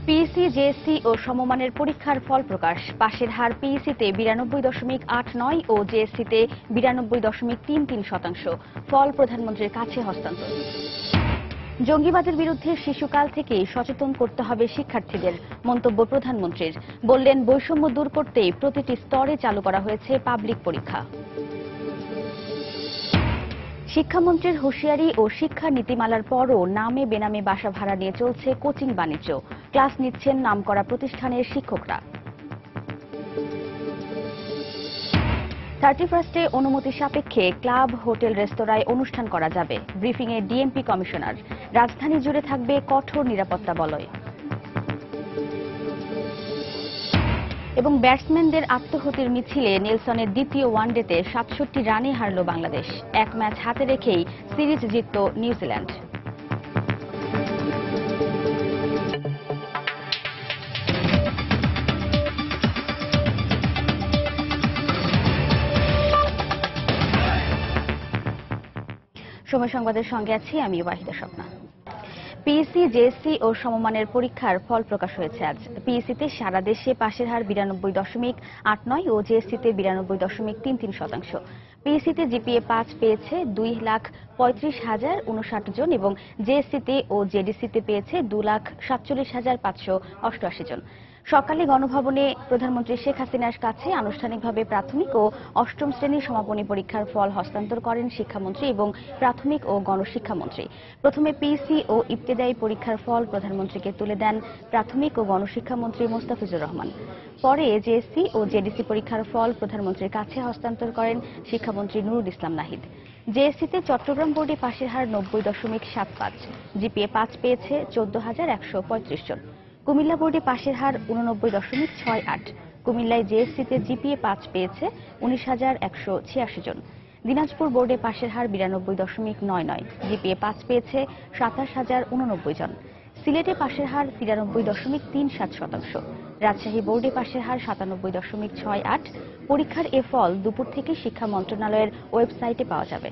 PEC, JSC ও সমমানের পরীক্ষার ফল প্রকাশ। পাশের হার পিইসিতে 92.89 ও জেএসসিতে 92.33%। ফল প্রধানমন্ত্রীর কাছে হস্তান্তর। জঙ্গিবাদের বিরুদ্ধে শিশুকাল থেকেই সচেতন করতে হবে শিক্ষার্থীদের, মন্তব্য প্রধানমন্ত্রীর। বললেন, বৈষম্য দূর করতেই প্রতিটি স্তরে চালু করা হয়েছে পাবলিক পরীক্ষা। শিক্ষামন্ত্রীর হুঁশিয়ারি ও শিক্ষা নীতিমালার পরও নামে বেনামে বাসা ভাড়া নিয়ে চলছে কোচিং বাণিজ্য। ক্লাস নিচ্ছেন নামকরা প্রতিষ্ঠানের শিক্ষকরা। 31 অনুমতি সাপেক্ষে ক্লাব, হোটেল, রেস্তোরাঁয় অনুষ্ঠান করা যাবে। ব্রিফিংয়ে ডিএমপি কমিশনার। রাজধানী জুড়ে থাকবে কঠোর নিরাপত্তা বলয়। এবং ব্যাটসম্যানদের আত্মহতির মিছিলে নেলসনের দ্বিতীয় ওয়ানডেতে 67 রানে হারল বাংলাদেশ। এক ম্যাচ হাতে রেখেই সিরিজ জিতল নিউজিল্যান্ড। সময় সংবাদের সঙ্গে আছি আমি ওয়াহিদা স্বপ্না। পিইসি, জেএসসি ও সমমানের পরীক্ষার ফল প্রকাশ হয়েছে আজ। পিইসিতে সারা দেশে পাশের হার 92.89 ও জেএসসিতে 92.33%। পিইসিতে জিপিএ 5 পেয়েছে 2,35,059 জন এবং জেএসসিতে ও জেডিসিতে পেয়েছে 2,47,588 জন। সকালে গণভবনে প্রধানমন্ত্রী শেখ হাসিনার কাছে আনুষ্ঠানিকভাবে প্রাথমিক ও অষ্টম শ্রেণীর সমাপনী পরীক্ষার ফল হস্তান্তর করেন শিক্ষামন্ত্রী এবং প্রাথমিক ও গণশিক্ষামন্ত্রী। প্রথমে পিইসি ও ইবতেদায়ী পরীক্ষার ফল প্রধানমন্ত্রীকে তুলে দেন প্রাথমিক ও গণশিক্ষামন্ত্রী মোস্তাফিজুর রহমান। পরে জেএসসি ও জেডিসি পরীক্ষার ফল প্রধানমন্ত্রীর কাছে হস্তান্তর করেন শিক্ষামন্ত্রী নুরুল ইসলাম নাহিদ। জেএসসিতে চট্টগ্রাম বোর্ডে পাশের হার 90.75, জিপিএ 5 পেয়েছে 14,135 জন। কুমিল্লা বোর্ডে পাশের হার 89.68। কুমিল্লায় জেএসসিতে জিপিএ 5 পেয়েছে 19,186 জন। দিনাজপুর বোর্ডে পাশের হার 92.99, জিপিএ 5 পেয়েছে 27,089 জন। সিলেটে পাশের হার 93.37%। রাজশাহী বোর্ডে পাশের হার 97.68। পরীক্ষার এ ফল দুপুর থেকে শিক্ষা মন্ত্রণালয়ের ওয়েবসাইটে পাওয়া যাবে।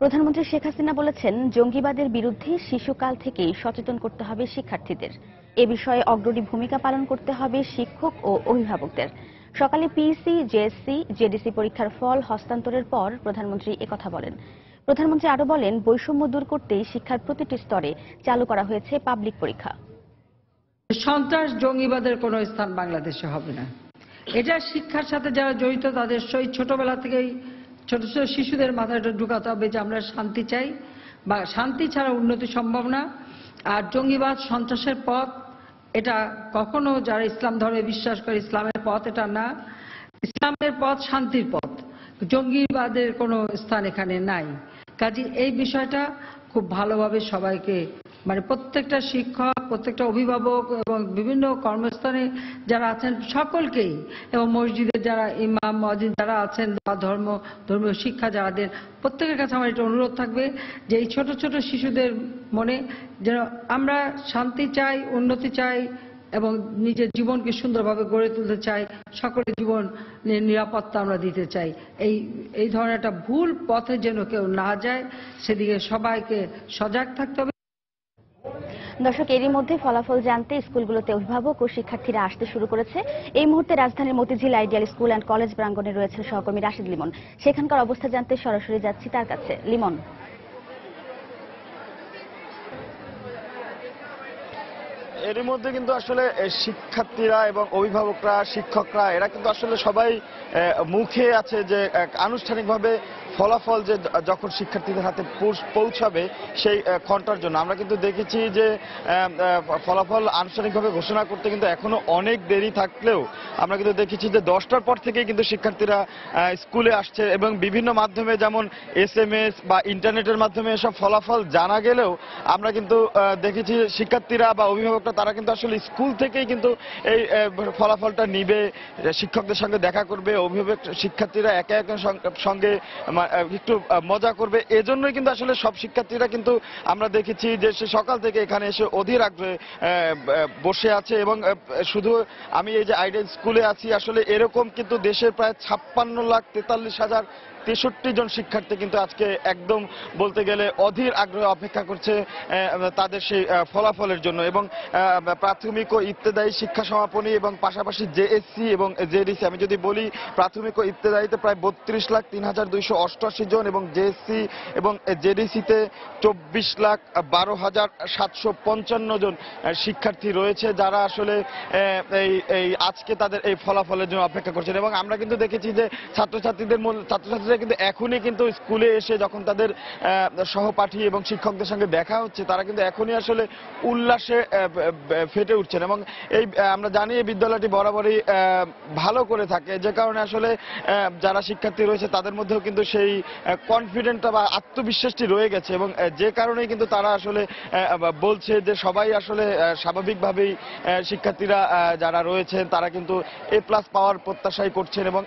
প্রধানমন্ত্রী শেখ হাসিনা বলেছেন, জঙ্গিবাদের বিরুদ্ধে শিশুকাল থেকেই সচেতন করতে হবে শিক্ষার্থীদের। এ বিষয়ে অগ্রণী ভূমিকা পালন করতে হবে শিক্ষক ও অভিভাবকদের। সকালে পিইসি, জেএসসি, জেডিসি পরীক্ষার ফল হস্তান্তরের পর প্রধানমন্ত্রী একথা বলেন। প্রধানমন্ত্রী আরো বলেন, বৈষম্য দূর করতেই শিক্ষার প্রতিটি স্তরে চালু করা হয়েছে পাবলিক পরীক্ষা। সন্ত্রাস, জঙ্গিবাদের কোনো স্থান বাংলাদেশে হবে না। এটা শিক্ষার সাথে যারা জড়িত তাদের সেই ছোটবেলা থেকেই ছোট ছোট শিশুদের মাথায় এটা ঢুকাতে হবে যে আমরা শান্তি চাই, বা শান্তি ছাড়া উন্নতি সম্ভব না। আর জঙ্গিবাদ, সন্ত্রাসের পথ এটা কখনো যারা ইসলাম ধর্মে বিশ্বাস করে ইসলামের পথ এটা না। ইসলামের পথ শান্তির পথ, জঙ্গিবাদের কোনো স্থান এখানে নাই। কাজে এই বিষয়টা খুব ভালোভাবে সবাইকে, মানে প্রত্যেকটা শিক্ষক, প্রত্যেকটা অভিভাবক এবং বিভিন্ন কর্মস্থানে যারা আছেন সকলকেই, এবং মসজিদের যারা ইমাম, মুয়াজ্জিন যারা আছেন বা ধর্মীয় শিক্ষা যারা দেন, প্রত্যেকের কাছে আমার এটা অনুরোধ থাকবে যে এই ছোট ছোট শিশুদের মনে যেন আমরা শান্তি চাই, উন্নতি চাই এবং নিজের জীবনকে সুন্দরভাবে গড়ে তুলতে চাই, সকলের জীবন নিরাপত্তা আমরা দিতে চাই। এই ধরনের একটা ভুল পথে যেন কেউ না যায় সেদিকে সবাইকে সজাগ থাকতে হবে। দর্শক, এরই মধ্যে ফলাফল জানতে স্কুলগুলোতে অভিভাবক ও শিক্ষার্থীরা আসতে শুরু করেছে। এই মুহূর্তে রাজধানীর Motijheel ideal school and college প্রাঙ্গণে রয়েছে সহকর্মী রাশিদ লিমন। সেখানকার অবস্থা জানতে সরাসরি যাচ্ছি তার কাছে। লিমন, এরই মধ্যে কিন্তু আসলে শিক্ষার্থীরা এবং অভিভাবকরা, শিক্ষকরা এরা কিন্তু আসলে সবাই মুখে আছে যে আনুষ্ঠানিকভাবে ফলাফল যে যখন শিক্ষার্থীদের হাতে পৌঁছাবে সেই ঘন্টার জন্য। আমরা কিন্তু দেখেছি যে ফলাফল আনুষ্ঠানিকভাবে ঘোষণা করতে কিন্তু এখনো অনেক দেরি থাকলেও আমরা কিন্তু দেখেছি যে 10টার পর থেকে কিন্তু শিক্ষার্থীরা স্কুলে আসছে এবং বিভিন্ন মাধ্যমে যেমন SMS বা ইন্টারনেটের মাধ্যমে এসব ফলাফল জানা গেলেও আমরা কিন্তু দেখেছি শিক্ষার্থীরা বা অভিভাবকরা তারা কিন্তু আসলে স্কুল থেকেই কিন্তু এই ফলাফলটা নিবে, শিক্ষকদের সঙ্গে দেখা করবে, অভিভাবক শিক্ষার্থীরা একে একের সঙ্গে একটু মজা করবে। এজন্যই কিন্তু আসলে সব শিক্ষার্থীরা কিন্তু আমরা দেখেছি যে সে সকাল থেকে এখানে এসে অধীর আগ্রহে বসে আছে। এবং শুধু আমি এই যে আইডিয়াল স্কুলে আছি, আসলে এরকম কিন্তু দেশের প্রায় 56,43,000 63 জন শিক্ষার্থী কিন্তু আজকে একদম বলতে গেলে অধীর আগ্রহে অপেক্ষা করছে তাদের সেই ফলাফলের জন্য। এবং প্রাথমিক ও ইবতেদায়ী শিক্ষা সমাপনী এবং পাশাপাশি জেএসসি এবং জেডিসি, আমি যদি বলি প্রাথমিক ও ইবতেদায়ীতে প্রায় 32,03,288 জন এবং জেএসসি এবং জেডিসিতে 24,12,755 জন শিক্ষার্থী রয়েছে যারা আসলে এই আজকে তাদের এই ফলাফলের জন্য অপেক্ষা করছেন। এবং আমরা কিন্তু দেখেছি যে ছাত্রছাত্রীরা কিন্তু এখনই কিন্তু স্কুলে এসে যখন তাদের সহপাঠী এবং শিক্ষকদের সঙ্গে দেখা হচ্ছে তারা কিন্তু এখনই আসলে উল্লাসে ফেটে উঠছেন। এবং এই আমরা জানি এই বিদ্যালয়টি বরাবরই ভালো করে থাকে, যে কারণে আসলে যারা শিক্ষার্থী রয়েছে তাদের মধ্যেও কিন্তু সেই কনফিডেন্টটা বা আত্মবিশ্বাসটি রয়ে গেছে। এবং যে কারণেই কিন্তু তারা আসলে বলছে যে সবাই আসলে স্বাভাবিকভাবেই শিক্ষার্থীরা যারা রয়েছেন তারা কিন্তু A+ পাওয়ার প্রত্যাশাই করছেন। এবং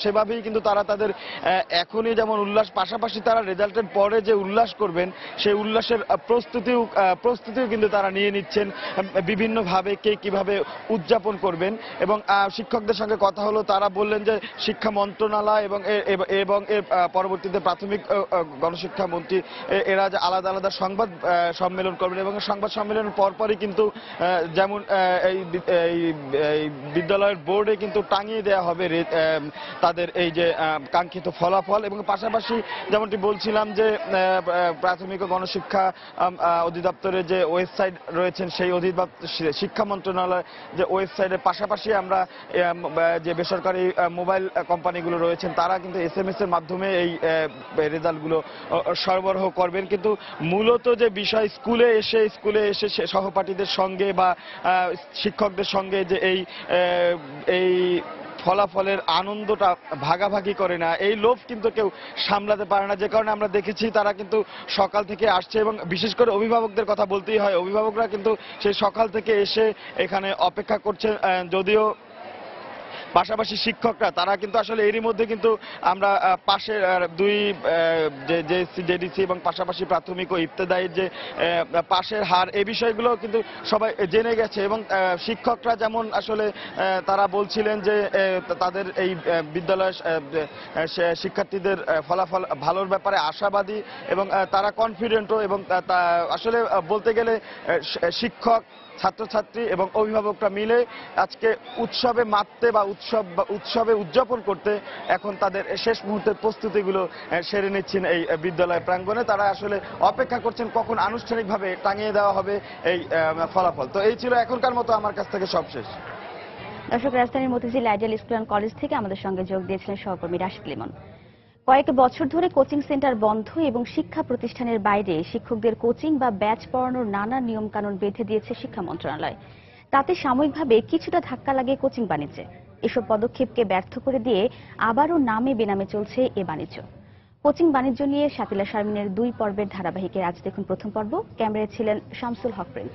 সেভাবেই কিন্তু তারা তাদের এখনই যেমন উল্লাস, পাশাপাশি তারা রেজাল্টের পরে যে উল্লাস করবেন সেই উল্লাসের প্রস্তুতিও কিন্তু তারা নিয়ে নিচ্ছেন বিভিন্নভাবে কে কিভাবে উদযাপন করবেন। এবং শিক্ষকদের সঙ্গে কথা হলো, তারা বললেন যে শিক্ষা মন্ত্রণালয় এবং এর পরবর্তীতে প্রাথমিক গণশিক্ষা মন্ত্রী এরা যে আলাদা আলাদা সংবাদ সম্মেলন করবেন এবং সংবাদ সম্মেলনের পরপরই কিন্তু যেমন এই বিদ্যালয়ের বোর্ডে কিন্তু টাঙিয়ে দেওয়া হবে তাদের এই যে কাঙ্ক্ষিত ফলাফল। এবং পাশাপাশি যেমনটি বলছিলাম যে প্রাথমিক ও গণশিক্ষা অধিদপ্তরের যে ওয়েবসাইট রয়েছেন সেই শিক্ষা মন্ত্রণালয় যে ওয়েবসাইটের পাশাপাশি আমরা যে বেসরকারি মোবাইল কোম্পানিগুলো রয়েছেন তারা কিন্তু SMS এর মাধ্যমে এই রেজাল্টগুলো সরবরাহ করবেন। কিন্তু মূলত যে বিষয় স্কুলে এসে সহপাঠীদের সঙ্গে বা শিক্ষকদের সঙ্গে যে এই ফলাফলের আনন্দটা ভাগাভাগি করে না, এই লোভ কিন্তু কেউ সামলাতে পারে না, যে কারণে আমরা দেখেছি তারা কিন্তু সকাল থেকে আসছে। এবং বিশেষ করে অভিভাবকদের কথা বলতেই হয়, অভিভাবকরা কিন্তু সেই সকাল থেকে এসে এখানে অপেক্ষা করছেন। যদিও পাশাপাশি শিক্ষকরা তারা কিন্তু আসলে এরই মধ্যে কিন্তু আমরা পাশের দুই জেডিসি এবং পাশাপাশি প্রাথমিক ও ইবতেদায়ীর যে পাশের হার এই বিষয়গুলো কিন্তু সবাই জেনে গেছে। এবং শিক্ষকরা যেমন আসলে তারা বলছিলেন যে তাদের এই বিদ্যালয়ের শিক্ষার্থীদের ফলাফল ভালোর ব্যাপারে আশাবাদী এবং তারা কনফিডেন্টও। এবং আসলে বলতে গেলে শিক্ষক, ছাত্রছাত্রী এবং অভিভাবকরা মিলে আজকে উৎসবে মাততে বা উৎসবে উদযাপন করতে এখন তাদের শেষ মুহূর্তের প্রস্তুতিগুলো সেরে নিচ্ছেন এই বিদ্যালয় প্রাঙ্গণে। তারা আসলে অপেক্ষা করছেন কখন আনুষ্ঠানিকভাবে টাঙিয়ে দেওয়া হবে এই ফলাফল। তো এই ছিল এখনকার মতো আমার কাছ থেকে সবশেষ। দর্শক, রাজধানীর Motijheel ideal school and college থেকে আমাদের সঙ্গে যোগ দিয়েছিলেন সহকর্মী রাশিদ লিমন। কয়েক বছর ধরে কোচিং সেন্টার বন্ধ এবং শিক্ষা প্রতিষ্ঠানের বাইরে শিক্ষকদের কোচিং বা ব্যাচ পড়ানোর নানা নিয়মকানুন বেঁধে দিয়েছে শিক্ষা মন্ত্রণালয়। তাতে সাময়িকভাবে কিছুটা ধাক্কা লাগে কোচিং বাণিজ্যে। এসব পদক্ষেপকে ব্যর্থ করে দিয়ে আবারও নামে বেনামে চলছে এ বাণিজ্য। কোচিং বাণিজ্য নিয়ে শাকিলা শারমিনের 2 পর্বের ধারাবাহিকে আজ দেখুন প্রথম পর্ব। ক্যামেরায় ছিলেন শামসুল হক প্রিন্স।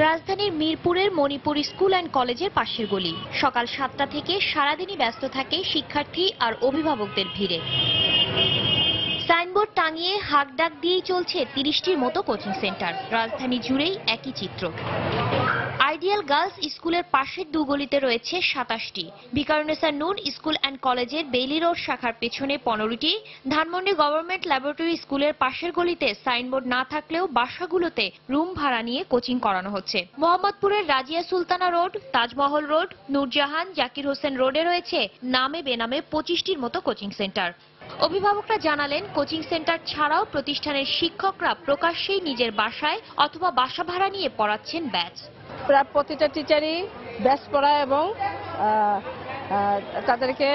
রাজধানীর মিরপুরের মণিপুর স্কুল অ্যান্ড কলেজের পাশের গলি। সকাল 7টা থেকে সারাদিনই ব্যস্ত থাকে শিক্ষার্থী আর অভিভাবকদের ভিড়ে। সাইনবোর্ড টাঙিয়ে হাঁকডাক দিয়েই চলছে 30টির মতো কোচিং সেন্টার। রাজধানী জুড়েই একই চিত্র। আইডিয়াল গার্লস স্কুলের পাশের 2 গলিতে রয়েছে 27টি, ভিকারুন্নেসা নূন স্কুল অ্যান্ড কলেজের বেইলি রোড শাখার পেছনে 15টি, ধানমন্ডি গভর্নমেন্ট ল্যাবরেটরি স্কুলের পাশের গলিতে সাইনবোর্ড না থাকলেও বাসাগুলোতে রুম ভাড়া নিয়ে কোচিং করানো হচ্ছে। মোহাম্মদপুরের রাজিয়া সুলতানা রোড, তাজমহল রোড, নূরজাহান, জাকির হোসেন রোডে রয়েছে নামে বেনামে 25টির মতো কোচিং সেন্টার। অভিভাবকরা জানালেন, কোচিং সেন্টার ছাড়াও প্রতিষ্ঠানের শিক্ষকরা প্রকাশ্যেই নিজের বাসায় অথবা বাসা ভাড়া নিয়ে পড়াচ্ছেন ব্যাচ। প্রায় প্রতিটা টিচারই ব্যাচ পড়ায় এবং তাদেরকে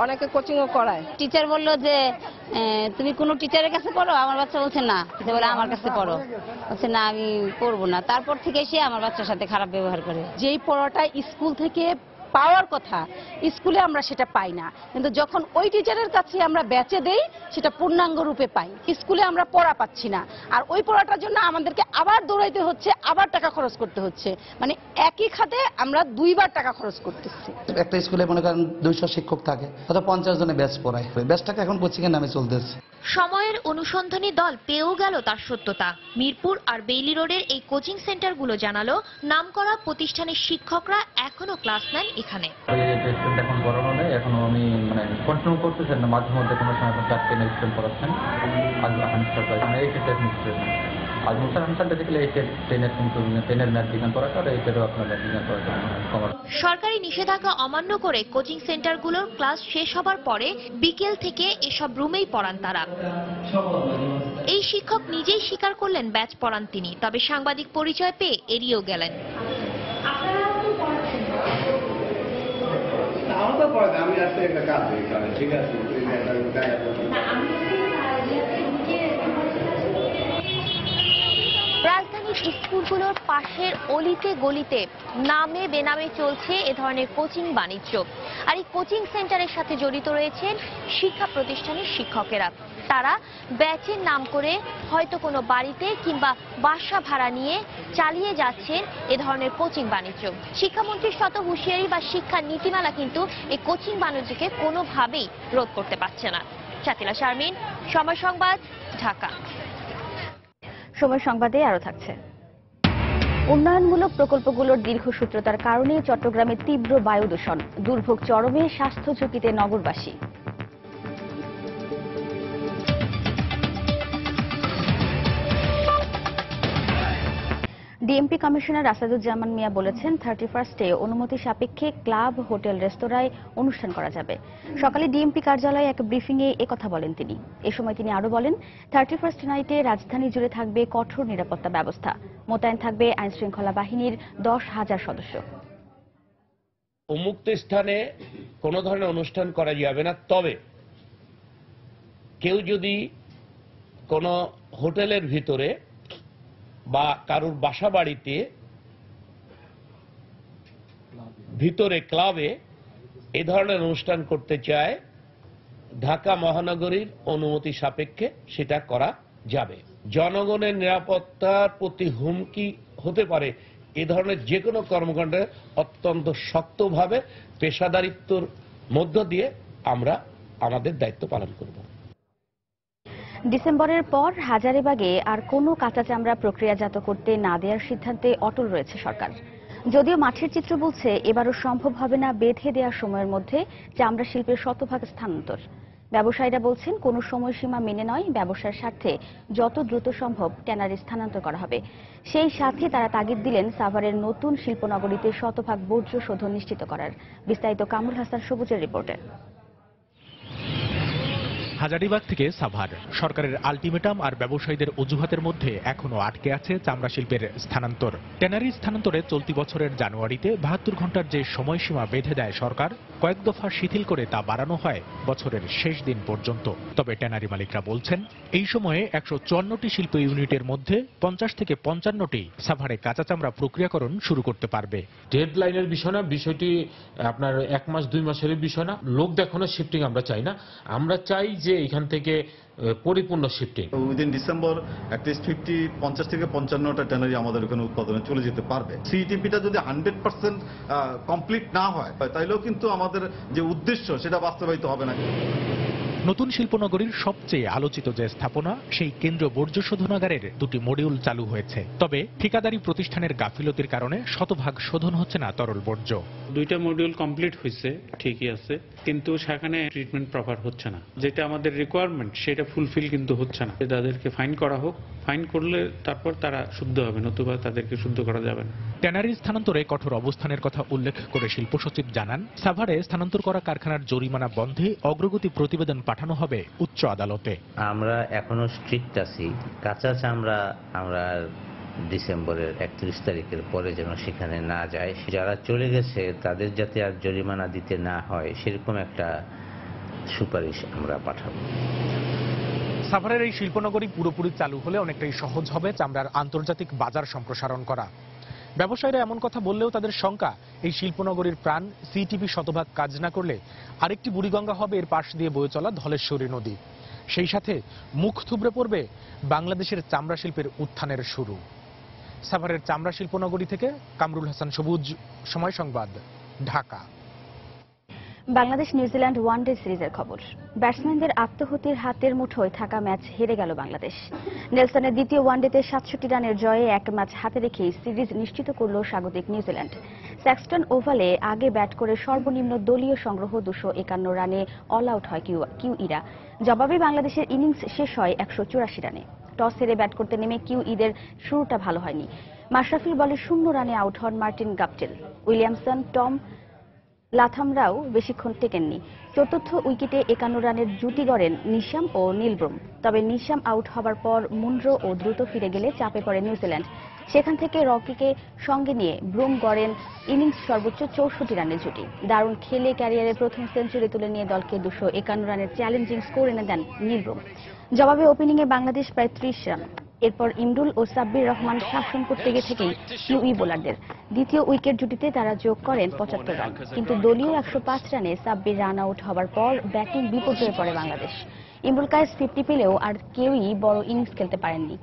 অনেকে কোচিংও করায়। টিচার বললো যে তুমি কোনো টিচারের কাছে পড়ো, আমার বাচ্চা বলছে না, বলে আমার কাছে পড়ো, বলছে না আমি পড়বো না। তারপর থেকে সে আমার বাচ্চার সাথে খারাপ ব্যবহার করে। যেই পড়াটা স্কুল থেকে পাওয়ার কথা স্কুলে আমরা সেটা পাই না, কিন্তু যখন ওই টিচারের কাছে আমরা ব্যাচে দেই সেটা পূর্ণাঙ্গ রূপে পাই। স্কুলে আমরা পড়া পাচ্ছি না, আর ওই পড়াটার জন্য আমাদেরকে আবার দৌড়াইতে হচ্ছে, আবার টাকা খরচ করতে হচ্ছে। মানে একই খাতে আমরা 2 বার টাকা খরচ করতেছি। একটা স্কুলে মনে করেন 200 শিক্ষক থাকে, অথবা 50 জনে ব্যাচ পড়ায়। ব্যাচটাকে এখন কোচিং এর নামে চলতেছে। সময়ের অনুসন্ধানী দল পেয়েও গেল তার সত্যতা। মিরপুর আর বেইলি রোডের এই কোচিং সেন্টারগুলো জানালো নামকরা প্রতিষ্ঠানের শিক্ষকরা এখনো ক্লাস নেন এখানে। এখন বড় হলে এখনো আমি কন্টিনিউ করতেছেন না, মাঝে মধ্যে কোনো সময় 4 10 স্টুডেন্ট পড়াচ্ছেন। আজ এখন সরকারি নিষেধাজ্ঞা অমান্য করে কোচিং সেন্টারগুলোর ক্লাস শেষ হবার পরে বিকেল থেকে এসব রুমেই পড়ান তারা। এই শিক্ষক নিজেই স্বীকার করলেন ব্যাচ পড়ান তিনি, তবে সাংবাদিক পরিচয় পেয়ে এড়িয়েও গেলেন। রাজধানীর স্কুলগুলোর পাশের অলিতে গলিতে নামে বেনামে চলছে এ ধরনের কোচিং বাণিজ্য। আর এই কোচিং সেন্টারের সাথে জড়িত রয়েছেন শিক্ষা প্রতিষ্ঠানের শিক্ষকেরা। তারা ব্যাচের নাম করে হয়তো কোনো বাড়িতে কিংবা বাসা ভাড়া নিয়ে চালিয়ে যাচ্ছেন এ ধরনের কোচিং বাণিজ্য। শিক্ষামন্ত্রীর শত হুঁশিয়ারি বা শিক্ষা নীতিমালা কিন্তু এই কোচিং বাণিজ্যকে কোনোভাবেই রোধ করতে পারছে না। শাকিলা শারমিন, সময় সংবাদ, ঢাকা। সময় সংবাদে আরো থাকছে। উন্নয়নমূলক প্রকল্পগুলোর দীর্ঘসূত্রতার কারণে চট্টগ্রামে তীব্র বায়ু দূষণ, দুর্ভোগ চরমে, স্বাস্থ্য ঝুঁকিতে নগরবাসী। ডিএমপি কমিশনার আসাদুজ্জামান মিয়া বলেছেন 31 অনুমতি সাপেক্ষে ক্লাব, হোটেল, রেস্তোরাঁয় অনুষ্ঠান করা যাবে। সকালে ডিএমপি কার্যালয়ে এক ব্রিফিংয়ে একথা বলেন তিনি। এ সময় তিনি আরো বলেন 31 নাইটে রাজধানী জুড়ে থাকবে কঠোর নিরাপত্তা ব্যবস্থা, মোতায়েন থাকবে আইনশৃঙ্খলা বাহিনীর 10,000 সদস্য। উন্মুক্ত স্থানে কোনো ধরনের অনুষ্ঠান করা যাবে না, তবে কেউ যদি কোনো হোটেলের ভিতরে বা কারুর বাসা বাড়িতে ভিতরে ক্লাবে এ ধরনের অনুষ্ঠান করতে চায়, ঢাকা মহানগরীর অনুমতি সাপেক্ষে সেটা করা যাবে। জনগণের নিরাপত্তার প্রতি হুমকি হতে পারে এ ধরনের যে কোনো কর্মকাণ্ডে অত্যন্ত শক্তভাবে পেশাদারিত্বর মধ্য দিয়ে আমরা আমাদের দায়িত্ব পালন করব। ডিসেম্বরের পর হাজারীবাগে আর কোনো কাঁচা চামড়া প্রক্রিয়াজাত করতে না দেওয়ার সিদ্ধান্তে অটল রয়েছে সরকার। যদিও মাঠের চিত্র বলছে এবারও সম্ভব হবে না বেঁধে দেওয়ার সময়ের মধ্যে চামড়া শিল্পের শতভাগ স্থানান্তর। ব্যবসায়ীরা বলছেন কোনো সময়সীমা মেনে নয়, ব্যবসার স্বার্থে যত দ্রুত সম্ভব ট্যানারি স্থানান্তর করা হবে। সেই সাথে তারা তাগিদ দিলেন সাভারের নতুন শিল্পনগরীতে শতভাগ বর্জ্য শোধন নিশ্চিত করার। বিস্তারিত কামরুল হাসান সবুজের রিপোর্টে। হাজারীবাগ থেকে সাভার, সরকারের আলটিমেটাম আর ব্যবসায়ীদের অজুহাতের মধ্যে এখনো আটকে আছে চামড়া শিল্পের স্থানান্তর। ট্যানারি স্থানান্তরে চলতি বছরের জানুয়ারিতে 72 ঘন্টার যে সময়সীমা বেঁধে দেয় সরকার, কয়েক দফা শিথিল করে তা বাড়ানো হয় বছরের শেষ দিন পর্যন্ত। তবে ট্যানারি মালিকরা বলছেন এই সময়ে 154টি শিল্প ইউনিটের মধ্যে 50 থেকে 55টি সাভারে কাঁচা চামড়া প্রক্রিয়াকরণ শুরু করতে পারবে। ডেডলাইনের বিষয় না, বিষয়টি আপনার 1 মাস 2 মাসের বিষয় না। লোক দেখানোর শিফটিং আমরা চাই না, আমরা চাই যে এখান থেকে পরিপূর্ণ শিফটিং। উইদিন ডিসেম্বর অ্যাটলিস্ট 50 থেকে 55টা ট্যানারি আমাদের ওখানে উৎপাদনে চলে যেতে পারবে। সিইটিপিটা যদি 100% কমপ্লিট না হয় তাইলেও কিন্তু আমাদের যে উদ্দেশ্য সেটা বাস্তবায়িত হবে না। নতুন শিল্পনগরীর সবচেয়ে আলোচিত যে স্থাপনা, সেই কেন্দ্র বর্জ্য শোধনাগারের 2টি মডিউল চালু হয়েছে। তবে ঠিকাদারি প্রতিষ্ঠানের গাফিলতির কারণে শতভাগ শোধন হচ্ছে না তরল বর্জ্য। 2টা মডিউল কমপ্লিট হয়েছে, ঠিকই আছে, কিন্তু সেখানে ট্রিটমেন্ট প্রপার হচ্ছে না। যেটা আমাদের রিকোয়ারমেন্ট সেটা ফুলফিল কিন্তু হচ্ছে না। তাদেরকে ফাইন করা হোক, ফাইন করলে তারপর তারা শুদ্ধ হবে, নতুবা তাদেরকে শুদ্ধ করা যাবে না। ট্যানারি স্থানান্তরে কঠোর অবস্থানের কথা উল্লেখ করে শিল্প সচিব জানান, সাভারে স্থানান্তর করা কারখানার জরিমানা বন্ধে অগ্রগতি প্রতিবেদন পাঠানো হবে উচ্চ আদালতে। আমরা এখনো স্ট্রিক্ট আছি, কাঁচা চামড়া আমরা ডিসেম্বরের 31 তারিখের পরে যেন সেখানে না যায়। যারা চলে গেছে তাদের যাতে আর জরিমানা দিতে না হয় সেরকম একটা সুপারিশ আমরা পাঠাবো। সাভারের এই শিল্পনগরী পুরোপুরি চালু হলে অনেকটাই সহজ হবে চামড়ার আন্তর্জাতিক বাজার সম্প্রসারণ করা। ব্যবসায়ীরা এমন কথা বললেও তাদের শঙ্কা, এই শিল্পনগরীর প্রাণ সিটিপি শতভাগ কাজ না করলে আরেকটি বুড়িগঙ্গা হবে এর পাশ দিয়ে বয়ে চলা ধলেশ্বরী নদী। সেই সাথে মুখ থুবড়ে পড়বে বাংলাদেশের চামড়া শিল্পের উত্থানের শুরু। সাভারের চামড়া শিল্পনগরী থেকে কামরুল হাসান সবুজ, সময় সংবাদ, ঢাকা। বাংলাদেশ নিউজিল্যান্ড ওয়ানডে সিরিজের খবর। ব্যাটসম্যানদের আত্মহতির হাতের মুঠোয় থাকা ম্যাচ হেরে গেল বাংলাদেশ। নেলসনের দ্বিতীয় ওয়ানডেতে 67 রানের জয়ে এক ম্যাচ হাতে রেখেই সিরিজ নিশ্চিত করল স্বাগতিক নিউজিল্যান্ড। স্যাক্সটন ওভালে আগে ব্যাট করে সর্বনিম্ন দলীয় সংগ্রহ 251 রানে অল আউট হয় কিউইরা। জবাবে বাংলাদেশের ইনিংস শেষ হয় 184 রানে। টস হেরে ব্যাট করতে নেমে কিউইদের শুরুটা ভালো হয়নি। মাশরাফির বলে 0 রানে আউট হন মার্টিন গাপটিল। উইলিয়ামসন, টম লাথামরাও বেশিক্ষণ টেকেননি। চতুর্থ উইকেটে 51 রানের জুটি গড়েন নিশাম ও নীলব্রুম। তবে নিশাম আউট হবার পর মুন্ড্রো ও দ্রুত ফিরে গেলে চাপে পড়ে নিউজিল্যান্ড। সেখান থেকে রকিকে সঙ্গে নিয়ে ব্রুম গড়েন ইনিংস সর্বোচ্চ 64 রানের জুটি। দারুণ খেলে ক্যারিয়ারের প্রথম সেঞ্চুরি তুলে নিয়ে দলকে 251 রানের চ্যালেঞ্জিং স্কোর এনে দেন নীলব্রুম। জবাবে ওপেনিংয়ে বাংলাদেশ প্রায় 30 রান। এরপর ইমরুল ও সাব্বির রহমান শাসন করতে গিয়ে থেকেই কিউই বোলারদের। দ্বিতীয় উইকেট জুটিতে তারা যোগ করেন 75 রান, কিন্তু দলীয় 105 রানে সাব্বির রান আউট হবার পর ব্যাটিং বিপর্যয়ে পড়ে বাংলাদেশ। ইমরুল কায়েস 50 পেলেও আর কেউই বড় ইনিংস খেলতে পারেননি।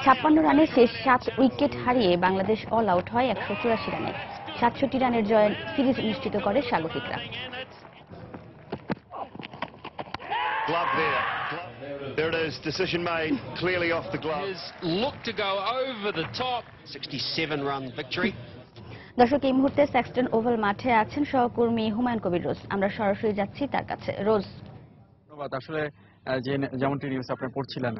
56 রানে শেষ 7 উইকেট হারিয়ে বাংলাদেশ অল আউট হয় 184 রানে। 67 রানের জয়ে সিরিজ নিশ্চিত করে স্বাগতিকরা। There it is, decision made clearly off the glove. Look to go over the top. 67-run victory. দর্শক, এই মুহূর্তে স্যাক্সটন ওভাল মাঠে আছেন সহকর্মী হুমায়ুন কবির রোজ। আমরা সরাসরি যাচ্ছি তার কাছে। রোজ, ধন্যবাদ। আসলে যেমনটি নিউজ আপনি পড়ছিলেন,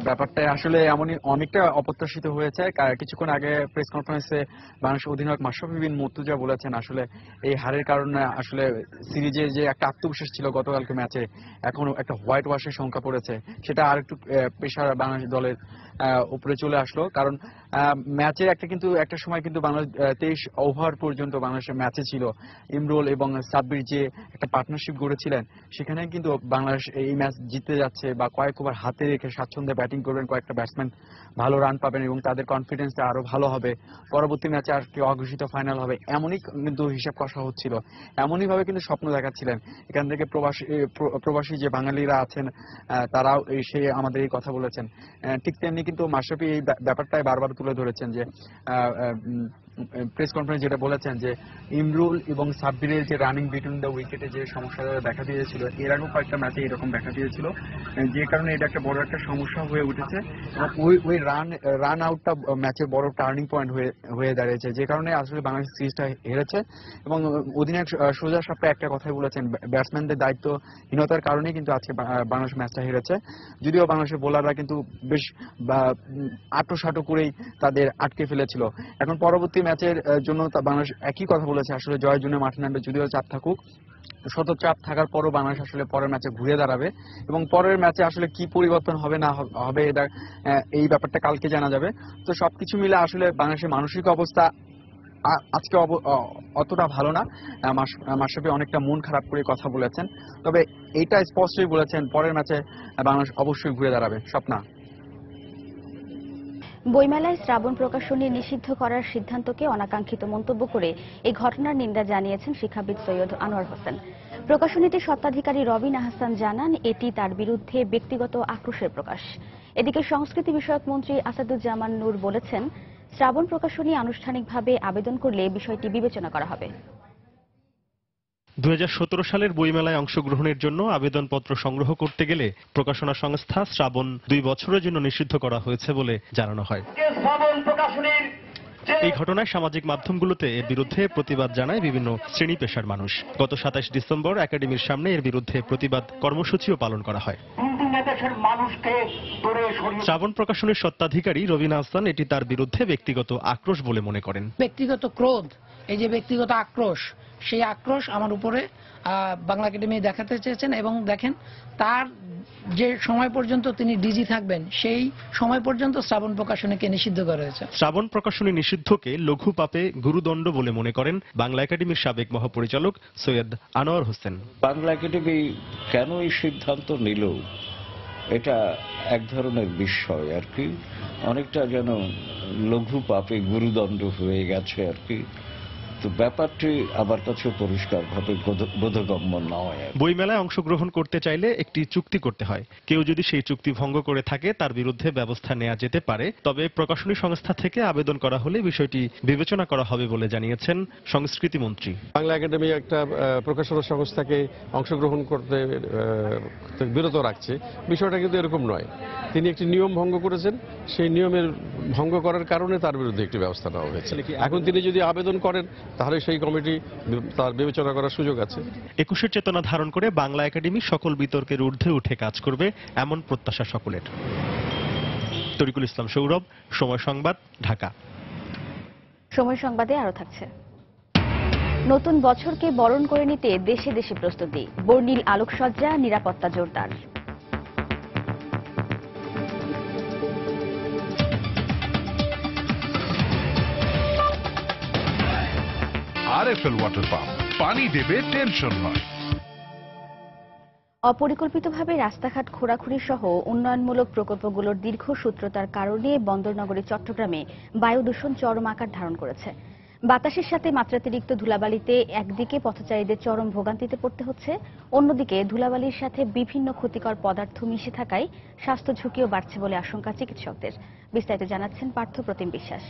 ব্যাপারটা আসলে এমনই অনেকটা অপ্রত্যাশিত হয়েছে। কিছুক্ষণ আগে প্রেস কনফারেন্সে বাংলাদেশ অধিনায়ক মাশরাফি বিন মুর্তজা বলেছেন আসলে এই হারের কারণে আসলে সিরিজে যে একটা আত্মবিশ্বাস ছিল গতকালকে ম্যাচে, এখনো একটা হোয়াইট ওয়াশের সংখ্যা পড়েছে। সেটা আর একটু প্রেশার বাংলাদেশ দলের উপরে চলে আসলো। কারণ ম্যাচের কিন্তু একটা সময় কিন্তু বাংলাদেশ 23 ওভার পর্যন্ত বাংলাদেশের ম্যাচে ছিল। ইমরুল এবং সাব্বির যে একটা পার্টনারশিপ গড়েছিলেন, সেখানে কিন্তু বাংলাদেশ এই ম্যাচ জিততে যাচ্ছে বা কয়েক ওভার হাতে রেখে স্বাচ্ছন্দ্যে ব্যাটিং করবেন, কয়েকটা ব্যাটসম্যান ভালো রান পাবেন এবং তাদের কনফিডেন্সটা আরো ভালো হবে। পরবর্তী ম্যাচে আর কি অঘোষিত ফাইনাল হবে, এমনই কিন্তু হিসাব কষা হচ্ছিল। এমনই ভাবে কিন্তু স্বপ্ন দেখাচ্ছিলেন। এখান থেকে প্রবাসী যে বাঙালিরা আছেন তারাও সে আমাদের এই কথা বলেছেন। ঠিক তেমনি কিন্তু মাশরাফি এই ব্যাপারটাই বারবার তুলে ধরেছেন যে প্রেস কনফারেন্স যেটা বলেছেন যে ইমরুল এবং সাব্বিরের যে রানিং বিটুইন দ্য উইকেটে যে সমস্যা দেখা দিয়েছিল, এর আগেও কয়েকটা ম্যাচে এরকম দেখা দিয়েছিল, যে কারণে এটা একটা বড় একটা সমস্যা হয়ে উঠেছে এবং ওই রান আউটটা ম্যাচের বড় টার্নিং পয়েন্ট হয়ে দাঁড়িয়েছে, যে কারণে আসলে বাংলাদেশ সিরিজটা হেরেছে। এবং অধিনায়ক সোজা সাপটা একটা কথাই বলেছেন, ব্যাটসম্যানদের দায়িত্বহীনতার কারণে কিন্তু আজকে বাংলাদেশ ম্যাচটা হেরেছে। যদিও বাংলাদেশের বোলাররা কিন্তু বেশ আটো করেই তাদের আটকে ফেলেছিল। এখন পরবর্তী ম্যাচের জন্য বাংলাদেশ একই কথা বলেছে, আসলে জয়ের জন্য মাঠে নামবে, যদিও চাপ থাকুক, শত চাপ থাকার পরও বাংলাদেশ আসলে পরের ম্যাচে ঘুরে দাঁড়াবে এবং পরের ম্যাচে আসলে কি পরিবর্তন হবে না হবে এটা এই ব্যাপারটা কালকে জানা যাবে। তো সবকিছু মিলে আসলে বাংলাদেশের মানসিক অবস্থা আজকে অতটা ভালো না। মাশরাফি অনেকটা মন খারাপ করে কথা বলেছেন, তবে এইটা স্পষ্টই বলেছেন পরের ম্যাচে বাংলাদেশ অবশ্যই ঘুরে দাঁড়াবে। স্বপ্না, বইমেলায় শ্রাবণ প্রকাশনী নিষিদ্ধ করার সিদ্ধান্তকে অনাকাঙ্ক্ষিত মন্তব্য করে এই ঘটনার নিন্দা জানিয়েছেন শিক্ষাবিদ সৈয়দ আনোয়ার হোসেন। প্রকাশনীটির স্বত্বাধিকারী রবিন আহসান জানান, এটি তার বিরুদ্ধে ব্যক্তিগত আক্রোশের প্রকাশ। এদিকে সংস্কৃতি বিষয়ক মন্ত্রী আসাদুজ্জামান নূর বলেছেন, শ্রাবণ প্রকাশনী আনুষ্ঠানিকভাবে আবেদন করলে বিষয়টি বিবেচনা করা হবে। 2017 সালের বইমেলায় অংশগ্রহণের জন্য আবেদনপত্র সংগ্রহ করতে গেলে প্রকাশনা সংস্থা শ্রাবণ 2 বছরের জন্য নিষিদ্ধ করা হয়েছে বলে জানানো হয়। এই ঘটনায় সামাজিক মাধ্যমগুলোতে এর বিরুদ্ধে প্রতিবাদ জানায় বিভিন্ন শ্রেণী পেশার মানুষ। গত 27 ডিসেম্বর একাডেমির সামনে এর বিরুদ্ধে প্রতিবাদ কর্মসূচিও পালন করা হয়। শ্রাবণ প্রকাশনীর স্বত্বাধিকারী রবিন আহসান এটি তার বিরুদ্ধে ব্যক্তিগত আক্রোশ বলে মনে করেন। ব্যক্তিগত ক্রোধ, এই যে ব্যক্তিগত আক্রোশ, সেই আক্রোশ আমার উপরে বাংলা একাডেমি দেখাতে চেয়েছেন এবং দেখেন তার যে সময় পর্যন্ত তিনি ডিজি থাকবেন সেই সময় পর্যন্ত শ্রাবণ প্রকাশনীকে নিষিদ্ধ করা হয়েছে। শ্রাবণ প্রকাশনী নিষিদ্ধকে লঘু পাপে গুরুদণ্ড বলে মনে করেন বাংলা একাডেমির সাবেক মহাপরিচালক সৈয়দ আনোয়ার হোসেন। বাংলা একাডেমি কেন এই সিদ্ধান্ত নিল, এটা এক ধরনের বিস্ময় আর কি, অনেকটা যেন লঘু পাপে গুরুদণ্ড হয়ে গেছে আর কি। তো ব্যাপারটি আমার কাছে পরিষ্কারভাবে বোধগম্য নয়। বইমেলায় অংশগ্রহণ করতে চাইলে একটি চুক্তি করতে হয়। কেউ যদি সেই চুক্তি ভঙ্গ করে থাকে তার বিরুদ্ধে ব্যবস্থা নেওয়া যেতে পারে। তবে প্রকাশনী সংস্থা থেকে আবেদন করা হলে বিষয়টি বিবেচনা করা হবে বলে জানিয়েছেন সংস্কৃতি মন্ত্রী। বাংলা একাডেমি একটা প্রকাশনা সংস্থাকে অংশগ্রহণ করতে বিরত রাখছে, বিষয়টা কিন্তু এরকম নয়। তিনি একটি নিয়ম ভঙ্গ করেছেন, সেই নিয়মের ভঙ্গ করার কারণে তার বিরুদ্ধে একটি ব্যবস্থা নেওয়া হয়েছে। এখন তিনি যদি আবেদন করেন তাহলে সেই কমিটি তার বিবেচনা করার সুযোগ আছে। 21-এর চেতনা ধারণ করে বাংলা একাডেমি সকল বিতর্কের ঊর্ধ্বে উঠে কাজ করবে, এমন প্রত্যাশা সকলের। তরিকুল ইসলাম সৌরভ, সময় সংবাদ, ঢাকা। সময় সংবাদে আরো থাকছে। নতুন বছরকে বরণ করে নিতে দেশে দেশে প্রস্তুতি, বর্ণিল আলোকসজ্জা, নিরাপত্তা জোরদার। আরএফএল ওয়াটার পাম্প, পানি দেবে টেনশন নয়। অপরিকল্পিতভাবে রাস্তাঘাট খোঁড়াখুড়ি সহ উন্নয়নমূলক প্রকল্পগুলোর দীর্ঘসূত্রতার কারণে বন্দরনগরী চট্টগ্রামে বায়ু দূষণ চরম আকার ধারণ করেছে। বাতাসের সাথে মাত্রাতিরিক্ত ধুলাবালিতে একদিকে পথচারীদের চরম ভোগান্তিতে পড়তে হচ্ছে, অন্যদিকে ধুলাবালির সাথে বিভিন্ন ক্ষতিকর পদার্থ মিশে থাকায় স্বাস্থ্য ঝুঁকিও বাড়ছে বলে আশঙ্কা চিকিৎসকদের। বিস্তারিত জানাচ্ছেন পার্থ প্রতিম বিশ্বাস।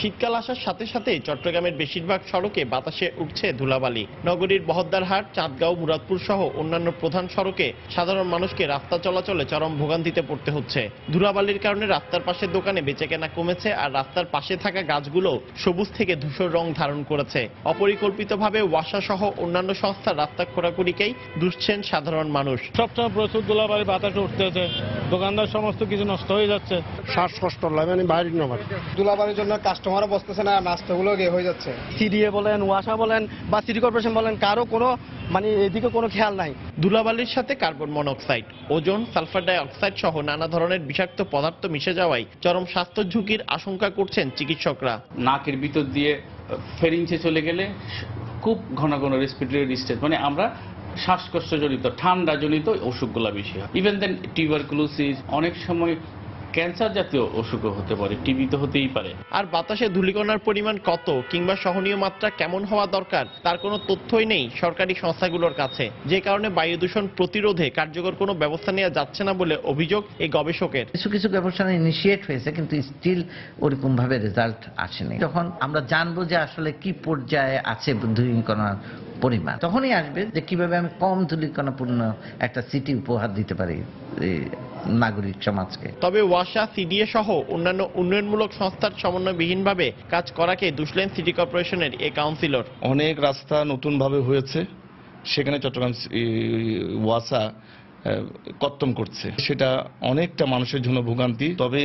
শীতকাল আসার সাথে সাথে চট্টগ্রামের বেশিরভাগ সড়কে বাতাসে উঠছে ধুলাবালি। নগরীর বহদ্দারহাট, চাঁদগাঁও, মুরাদপুর সহ অন্যান্য প্রধান সড়কে সাধারণ মানুষকে রাস্তা চলাচলে চরম ভোগান্তিতে পড়তে হচ্ছে। ধুলাবালির কারণে রাস্তার পাশের দোকানে বেচাকেনা কমেছে, আর রাস্তার পাশে থাকা গাছগুলো সবুজ থেকে ধূসর রং ধারণ করেছে। অপরিকল্পিতভাবে ওয়াসা সহ অন্যান্য সংস্থার রাস্তা খোঁড়াখুড়িকেই দুষছেন সাধারণ মানুষ। সবসময় প্রচুর ধুলাবালি বাতাসে উঠতেছে, দোকানদার সমস্ত কিছু নষ্ট হয়ে যাচ্ছে। শ্বাসকষ্ট লাগে, মানে বাইরে নেবার ধুলাবালির জন্য কাস্টমারও বসতেছে না, রাস্তাগুলো হয়ে যাচ্ছে। সিডিএ বলেন, ওয়াসা বলেন বা সিটি কর্পোরেশন বলেন, কারো কোনো মানে এদিকে কোনো খেয়াল নাই। ধুলাবালির সাথে carbon monoxide, ozone, sulphur die oxide সহ নানা ধরনের বিষাক্ত পদার্থ মিশে যাওয়ায় চরম স্বাস্থ্য ঝুঁকির আশঙ্কা করছেন চিকিৎসকরা। নাকের ভিতর দিয়ে ফেরিংসে চলে গেলে খুব ঘন ঘন রেসপিরেটরি ডিস্ট্রেস, মানে আমরা শ্বাসকষ্টজনিত, ঠান্ডাজনিত অসুখগুলো বেশি হয়। ইভেন দেন টিউবারকুলোসিস, অনেক সময় ক্যান্সার জাতীয় অসুখও হতে পারে, টিবি তো হতেই পারে। আর বাতাসে ধূলিকণার পরিমাণ কত কিংবা সহনীয় মাত্রা কেমন হওয়া দরকার তার কোনো তথ্যই নেই সরকারি সংস্থাগুলোর কাছে, যে কারণে বায়ু দূষণ প্রতিরোধে কার্যকর কোনো ব্যবস্থা নেওয়া যাচ্ছে না বলে অভিযোগ এই গবেষকের। কিছু কিছু গবেষণা ইনিশিয়েট হয়েছে, কিন্তু স্টিল ওরকম ভাবে রেজাল্ট আসেনি। যখন আমরা জানবো যে আসলে কি পর্যায়ে আছে ধূলিকণার পরিমাণ, তখনই আসবে যে কিভাবে আমি কম ধূলিকণাপূর্ণ একটা সিটি উপহার দিতে পারি নাগরিক সমাজকে। তবে ওয়াসা, সিডিএ সহ অন্যান্য উন্নয়নমূলক সংস্থার সমন্বয়বিহীনভাবে কাজ করাকে দুষলেন সিটি কর্পোরেশনের এই কাউন্সিলর। অনেক রাস্তা নতুনভাবে হয়েছে, সেখানে চট্টগ্রাম ওয়াসা কর্তন করছে, সেটা অনেকটা মানুষের জন্য ভোগান্তি। তবে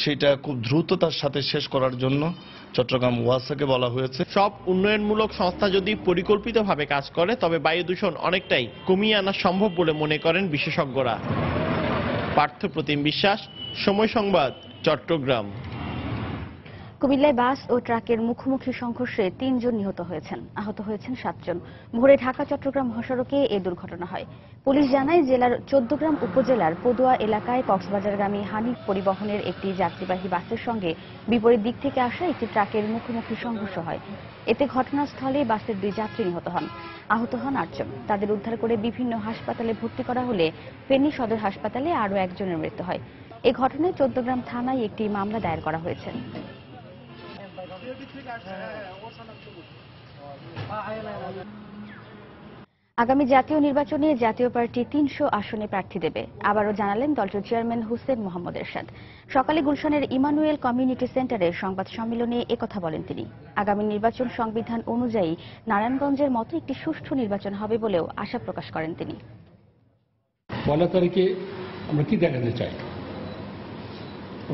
সেটা খুব দ্রুততার সাথে শেষ করার জন্য চট্টগ্রাম ওয়াসাকে বলা হয়েছে। সব উন্নয়নমূলক সংস্থা যদি পরিকল্পিতভাবে কাজ করে তবে বায়ু দূষণ অনেকটাই কমিয়ে আনা সম্ভব বলে মনে করেন বিশেষজ্ঞরা। পার্থ প্রতিম বিশ্বাস, সময় সংবাদ, চট্টগ্রাম। কুমিল্লায় বাস ও ট্রাকের মুখোমুখি সংঘর্ষে ৩ জন নিহত হয়েছেন, আহত হয়েছেন 7 জন। ভোরে ঢাকা চট্টগ্রাম মহাসড়কে এ দুর্ঘটনা হয়। পুলিশ জানায় জেলার 14 গ্রাম উপজেলার পদুয়া এলাকায় কক্সবাজারগামী হানিফ পরিবহনের একটি যাত্রীবাহী বাসের সঙ্গে বিপরীত দিক থেকে আসা একটি ট্রাকের মুখোমুখি সংঘর্ষ হয়। এতে ঘটনাস্থলে বাসের 2 যাত্রী নিহত হন, আহত হন 8 জন। তাদের উদ্ধার করে বিভিন্ন হাসপাতালে ভর্তি করা হলে ফেনী সদর হাসপাতালে আরও 1 জনের মৃত্যু হয়। এ ঘটনায় 14 গ্রাম থানায় একটি মামলা দায়ের করা হয়েছে। আগামী জাতীয় নির্বাচনে জাতীয় পার্টি 300 আসনে প্রার্থী দেবে, আবারও জানালেন দলটির চেয়ারম্যান হুসেন মোহাম্মদ এরশাদ। সকালে গুলশানের ইমানুয়েল কমিউনিটি সেন্টারে সংবাদ সম্মেলনে একথা বলেন তিনি। আগামী নির্বাচন সংবিধান অনুযায়ী নারায়ণগঞ্জের মতো একটি সুষ্ঠু নির্বাচন হবে বলেও আশা প্রকাশ করেন তিনি। ১ তারিখে আমরা কি দেখাতে চাই?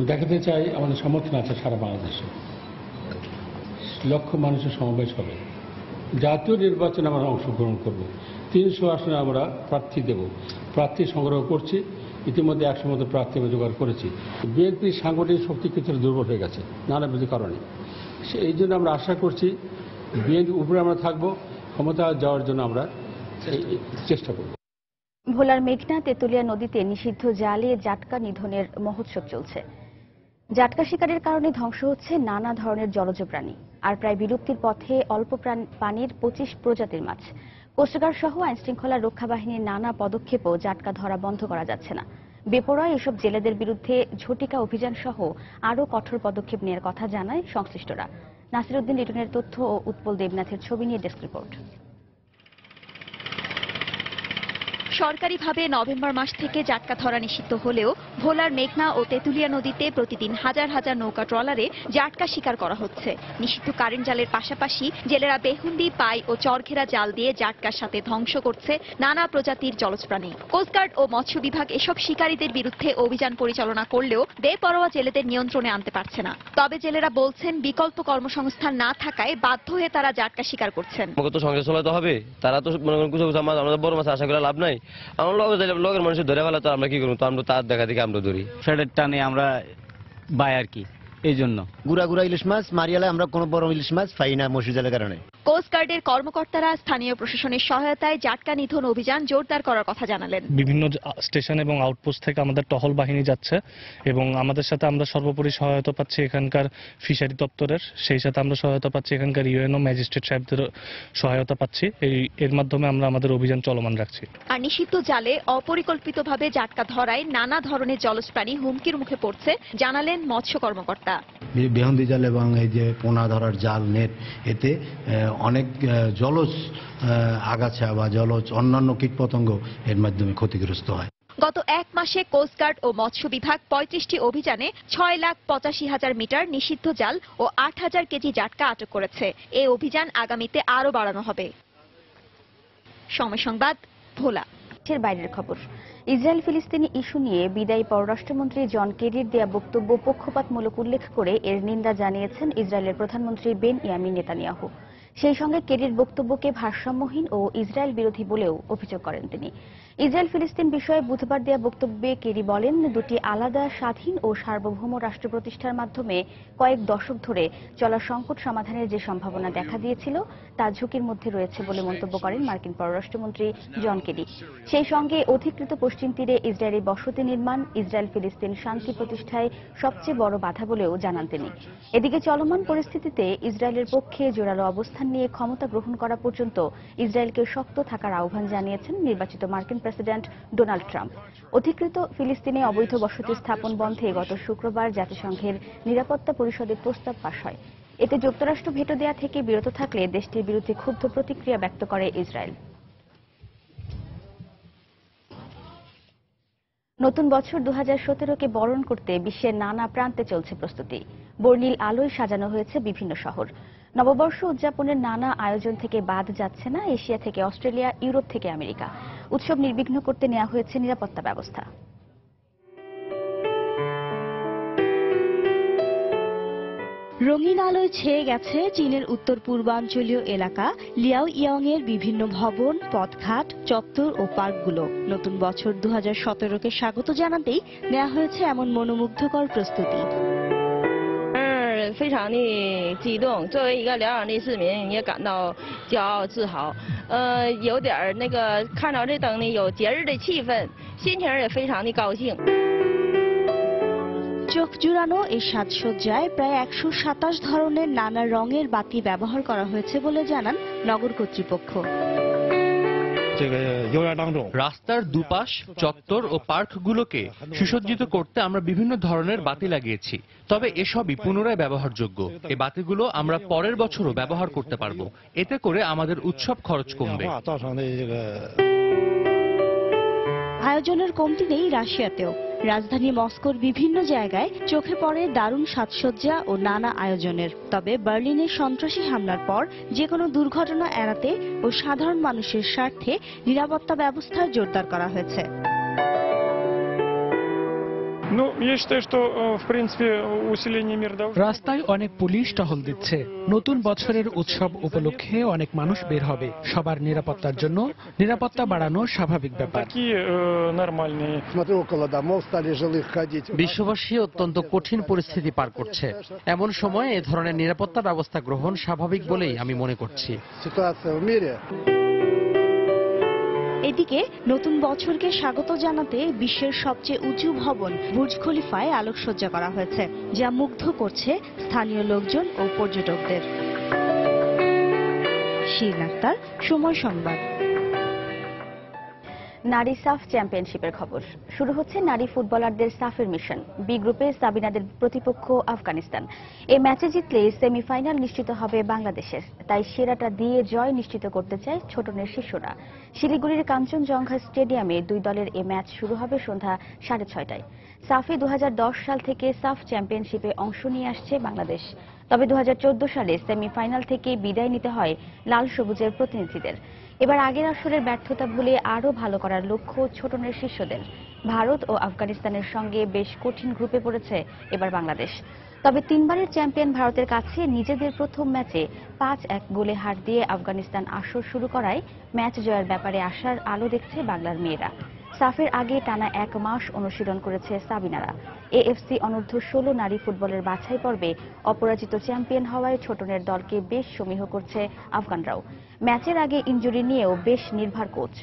দেখাতে চাই আমাদের সমর্থন আছে সারা বাংলাদেশে, লক্ষ মানুষের সমাবেশ হবে। জাতীয় নির্বাচনে আমরা অংশগ্রহণ করব, 300 আসনে আমরা প্রার্থী দেব, প্রার্থী সংগ্রহ করছি। ইতিমধ্যে 100 মতো প্রার্থী আমরা জোগাড় করেছি। বিএনপির সাংগঠনিক শক্তি কিছুটা দুর্বল হয়ে গেছে নানাবিধ কারণে। এই জন্য আমরা আশা করছি বিএনপির উপরে আমরা থাকব, ক্ষমতা যাওয়ার জন্য আমরা চেষ্টা করব। ভোলার মেঘনা তেতুলিয়া নদীতে নিষিদ্ধ জালে জাটকা নিধনের মহোৎসব চলছে। জাটকা শিকারের কারণে ধ্বংস হচ্ছে নানা ধরনের জলজ প্রাণী, আর প্রায় বিলুপ্তির পথে অল্প পানির 25 প্রজাতির মাছ। কোস্টগার্ড সহ আইনশৃঙ্খলা রক্ষা বাহিনীর নানা পদক্ষেপও জাটকা ধরা বন্ধ করা যাচ্ছে না। বেপরোয়া এসব জেলেদের বিরুদ্ধে ঝটিকা অভিযান সহ আরও কঠোর পদক্ষেপ নেওয়ার কথা জানায় সংশ্লিষ্টরা। নাসিরউদ্দিন লিটনের তথ্য ও উৎপল দেবনাথের ছবি নিয়ে ডেস্ক রিপোর্ট। সরকারিভাবে নভেম্বর মাস থেকে জাটকা ধরা নিষিদ্ধ হলেও ভোলার মেঘনা ও তেঁতুলিয়া নদীতে প্রতিদিন হাজার হাজার নৌকা ট্রলারে জাটকা শিকার করা হচ্ছে। নিষিদ্ধ কারেন্ট জালের পাশাপাশি জেলেরা বেহুন্দি, পাই ও চরঘেরা জাল দিয়ে জাটকার সাথে ধ্বংস করছে নানা প্রজাতির জলজ প্রাণী। কোস্টগার্ড ও মৎস্য বিভাগ এসব শিকারীদের বিরুদ্ধে অভিযান পরিচালনা করলেও বেপরোয়া জেলেদের নিয়ন্ত্রণে আনতে পারছে না। তবে জেলেরা বলছেন বিকল্প কর্মসংস্থান না থাকায় বাধ্য হয়ে তারা জাটকা শিকার করছেন। সংসার চালাতে হবে, তারা তো আমাদের বড় মাছ আশা করে লাভ নাই। আমরা লগের মানুষ ধরে ফেলা, তো আমরা কি করবো? তো আমরা তার দেখা দেখি আমরা ধরি, ফেডের টানে আমরা বাই আর কি। এই জন্য গুড়া ইলিশ মাছ মারিয়ালে আমরা কোনো বড় ইলিশ মাছ পাই না মসজিদের কারণে। কোস্টগার্ডের কর্মকর্তারা স্থানীয় প্রশাসনের সহায়তায় জাটকা নিধন অভিযান জোরদার করার কথা জানালেন। বিভিন্ন স্টেশন এবং আউটপোস্ট থেকে আমাদের টহল বাহিনী যাচ্ছে এবং আমাদের সাথে আমরা সর্বোপরি সহায়তা পাচ্ছি এখানকার ফিশারি দপ্তরের, সেই সাথে আমরা সহায়তা পাচ্ছি এখানকার ইউএনও ম্যাজিস্ট্রেট সাহেবদের সহায়তা পাচ্ছি। এর মাধ্যমে আমরা আমাদের অভিযান চলমান রাখছি। আর নিষিদ্ধ জালে অপরিকল্পিতভাবে জাটকা ধরায় নানা ধরনের জলজ প্রাণী হুমকির মুখে পড়ছে জানালেন মৎস্য কর্মকর্তা। বেহুন্দি জাল এবং এই যে পোনা ধরার জাল, নেট, এতে অনেক জলজ আগাছা বা জলজ অন্যান্য কীটপতঙ্গ এর মাধ্যমে ক্ষতিগ্রস্ত হয়। গত এক মাসে কোস্টগার্ড ও মৎস্য বিভাগ 35টি অভিযানে 6,85,000 মিটার নিষিদ্ধ জাল ও 8,000 কেজি জাটকা আটক করেছে। এই অভিযান আগামীতে আরও বাড়ানো হবে। সময় সংবাদ, ভোলা। বাইরের খবর, ইসরায়েল ফিলিস্তিনি ইস্যু নিয়ে বিদায়ী পররাষ্ট্রমন্ত্রী জন কেরির দেয়া বক্তব্য পক্ষপাতমূলক উল্লেখ করে এর নিন্দা জানিয়েছেন ইসরায়েলের প্রধানমন্ত্রী বেনয়ামিন নেতানিয়াহু। সেই সঙ্গে কেরির বক্তব্যকে ভারসাম্যহীন ও ইসরায়েল বিরোধী বলেও অভিযোগ করেন তিনি। ইসরায়েল ফিলিস্তিন বিষয়ে বুধবার দেয়া বক্তব্যে কেরি বলেন, দুটি আলাদা, স্বাধীন ও সার্বভৌম রাষ্ট্র প্রতিষ্ঠার মাধ্যমে কয়েক দশক ধরে চলা সংকট সমাধানের যে সম্ভাবনা দেখা দিয়েছিল তা ঝুঁকির মধ্যে রয়েছে বলে মন্তব্য করেন মার্কিন পররাষ্ট্রমন্ত্রী জন কেরি। সেই সঙ্গে অধিকৃত পশ্চিম তীরে ইসরায়েলি বসতি নির্মাণ ইসরায়েল ফিলিস্তিন শান্তি প্রতিষ্ঠায় সবচেয়ে বড় বাধা বলেও জানান তিনি। এদিকে চলমান পরিস্থিতিতে ইসরায়েলের পক্ষে জোরালো অবস্থান নিয়ে ক্ষমতা গ্রহণ করা পর্যন্ত ইসরায়েলকে শক্ত থাকার আহ্বান জানিয়েছেন নির্বাচিত মার্কিন প্রেসিডেন্ট ডোনাল্ড ট্রাম্প। অধিকৃত ফিলিস্তিনে অবৈধ বসতি স্থাপন বন্ধে গত শুক্রবার জাতিসংঘের নিরাপত্তা পরিষদে প্রস্তাব পাস হয়। এতে যুক্তরাষ্ট্র ভেটো দেয়া থেকে বিরত থাকলে দেশটির বিরুদ্ধে ক্ষুব্ধ প্রতিক্রিয়া ব্যক্ত করে ইসরায়েল। নতুন বছর 2017কে বরণ করতে বিশ্বের নানা প্রান্তে চলছে প্রস্তুতি। বর্ণিল আলোয় সাজানো হয়েছে বিভিন্ন শহর। নববর্ষ উদযাপনের নানা আয়োজন থেকে বাদ যাচ্ছে না এশিয়া থেকে অস্ট্রেলিয়া, ইউরোপ থেকে আমেরিকা। উৎসব নির্বিঘ্ন করতে নেওয়া হয়েছে নিরাপত্তা ব্যবস্থা। রঙিন আলোয় ছেয়ে গেছে চীনের উত্তর পূর্বাঞ্চলীয় এলাকা লিয়াওইয়ং এর বিভিন্ন ভবন, পথঘাট, চত্বর ও পার্কগুলো। নতুন বছর 2017কে স্বাগত জানাতেই নেওয়া হয়েছে এমন মনোমুগ্ধকর প্রস্তুতি। 非常的激动，作为一个辽阳的市民也感到骄傲自豪。有点看到这灯呢，有节日的气氛，心情也非常的高兴。 চোখ জুড়ানো এই সাজসজ্জায় প্রায় 127 ধরনের নানা রঙের বাতি ব্যবহার করা হয়েছে বলে জানান নগর কর্তৃপক্ষ। রাস্তার দুপাশ, চত্বর ও পার্কগুলোকে সুসজ্জিত করতে আমরা বিভিন্ন ধরনের বাতি লাগিয়েছি। তবে এসবই পুনরায় ব্যবহারযোগ্য। এই বাতিগুলো আমরা পরের বছরও ব্যবহার করতে পারবো। এতে করে আমাদের উৎসব খরচ কমবে। আয়োজনের কমতি নেই রাশিয়াতেও। রাজধানী মস্কোর বিভিন্ন জায়গায় চোখে পড়ে দারুণ সাজসজ্জা ও নানা আয়োজনের। তবে বার্লিনের সন্ত্রাসী হামলার পর যে কোনো দুর্ঘটনা এড়াতে ও সাধারণ মানুষের স্বার্থে নিরাপত্তা ব্যবস্থা জোরদার করা হয়েছে। রাস্তায় অনেক পুলিশ টহল দিচ্ছে। নতুন বছরের উৎসব উপলক্ষে অনেক মানুষ বের হবে। সবার নিরাপত্তার জন্য নিরাপত্তা বাড়ানো স্বাভাবিক ব্যাপার। বিশ্ববাসী অত্যন্ত কঠিন পরিস্থিতি পার করছে। এমন সময় এ ধরনের নিরাপত্তা ব্যবস্থা গ্রহণ স্বাভাবিক বলেই আমি মনে করছি। এদিকে নতুন বছরকে স্বাগত জানাতে বিশ্বের সবচেয়ে উঁচু ভবন বুর্জ খলিফায় আলোকসজ্জা করা হয়েছে, যা মুগ্ধ করছে স্থানীয় লোকজন ও পর্যটকদের। শিরিন আক্তার, সময় সংবাদ। নারী সাফ চ্যাম্পিয়নশিপের খবর। শুরু হচ্ছে নারী ফুটবলারদের সাফের মিশন। বি গ্রুপে সাবিনাদের প্রতিপক্ষ আফগানিস্তান। এই ম্যাচে জিতলে সেমিফাইনাল নিশ্চিত হবে বাংলাদেশের। তাই সেরাটা দিয়ে জয় নিশ্চিত করতে চায় ছোটনের শিশুরা। শিলিগুড়ির কাঞ্চনজঙ্ঘা স্টেডিয়ামে দুই দলের এই ম্যাচ শুরু হবে সন্ধ্যা 6:30টায়। সাফে 2010 সাল থেকে সাফ চ্যাম্পিয়নশিপে অংশ নিয়ে আসছে বাংলাদেশ। তবে 2014 সালে সেমিফাইনাল থেকে বিদায় নিতে হয় লাল সবুজের প্রতিনিধিদের। এবার আগের আসরের ব্যর্থতা ভুলে আরও ভালো করার লক্ষ্য ছোটনের শিষ্যদের। ভারত ও আফগানিস্তানের সঙ্গে বেশ কঠিন গ্রুপে পড়েছে এবার বাংলাদেশ। তবে তিনবারের চ্যাম্পিয়ন ভারতের কাছে নিজেদের প্রথম ম্যাচে 5-1 গোলে হার দিয়ে আফগানিস্তান আসর শুরু করায় ম্যাচ জয়ের ব্যাপারে আশার আলো দেখছে বাংলার মেয়েরা। সাফের আগে টানা 1 মাস অনুশীলন করেছে সাবিনারা। এএফসি অনূর্ধ্ব 16 নারী ফুটবলের বাছাই পর্বে অপরাজিত চ্যাম্পিয়ন হওয়ায় ছোটনের দলকে বেশ সমীহ করছে আফগানরাও। ম্যাচের আগে ইনজুরি নিয়েও বেশ নির্ভর কোচ।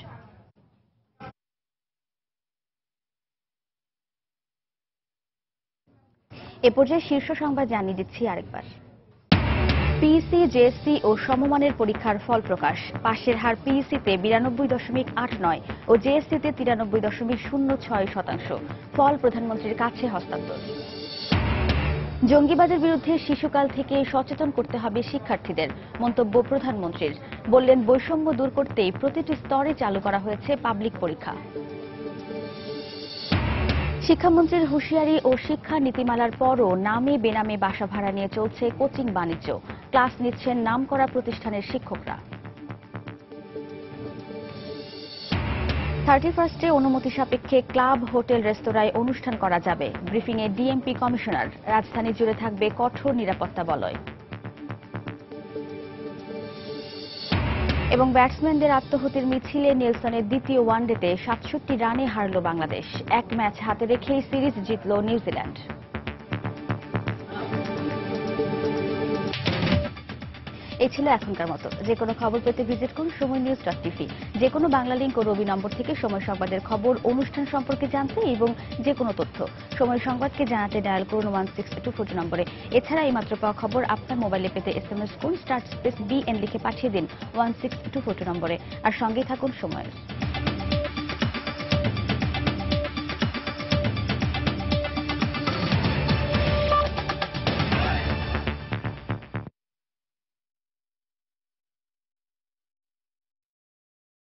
এ পর্যায়ে শীর্ষ সংবাদ জানিয়ে দিচ্ছি আরেকবার। পিইসি, জেএসসি ও সমমানের পরীক্ষার ফল প্রকাশ। পাশের হার পিইসিতে 92.89 ও জেএসসিতে 93.06%। ফল প্রধানমন্ত্রীর কাছে হস্তান্তর। জঙ্গিবাদের বিরুদ্ধে শিশুকাল থেকে সচেতন করতে হবে শিক্ষার্থীদের, মন্তব্য প্রধানমন্ত্রীর। বললেন, বৈষম্য দূর করতেই প্রতিটি স্তরে চালু করা হয়েছে পাবলিক পরীক্ষা। শিক্ষামন্ত্রীর হুঁশিয়ারি ও শিক্ষা নীতিমালার পরও নামে বেনামে বাসা ভাড়া নিয়ে চলছে কোচিং বাণিজ্য। ক্লাস নিচ্ছেন নামকরা প্রতিষ্ঠানের শিক্ষকরা। 31 অনুমতি সাপেক্ষে ক্লাব, হোটেল, রেস্তোরাঁয় অনুষ্ঠান করা যাবে। ব্রিফিংয়ে ডিএমপি কমিশনার। রাজধানী জুড়ে থাকবে কঠোর নিরাপত্তা বলয়। এবং ব্যাটসম্যানদের আত্মহতির মিছিলে নেলসনের দ্বিতীয় ওয়ানডেতে 67 রানে হারল বাংলাদেশ। 1 ম্যাচ হাতে রেখেই সিরিজ জিতল নিউজিল্যান্ড। এই ছিল এখনকার মতো। যে কোনো খবর পেতে ভিজিট করুন সময়নিউজ.টিভি। যে কোনো বাংলা লিংক ও রবি নম্বর থেকে সময় সংবাদের খবর, অনুষ্ঠান সম্পর্কে জানতে এবং যে কোনো তথ্য সময় সংবাদকে জানাতে ডায়াল করুন 16242 নম্বরে। এছাড়া এইমাত্র পাওয়া খবর আপনার মোবাইলে পেতে SMS করুন *BN লিখে পাঠিয়ে দিন 16242 নম্বরে। আর সঙ্গেই থাকুন সময়ের।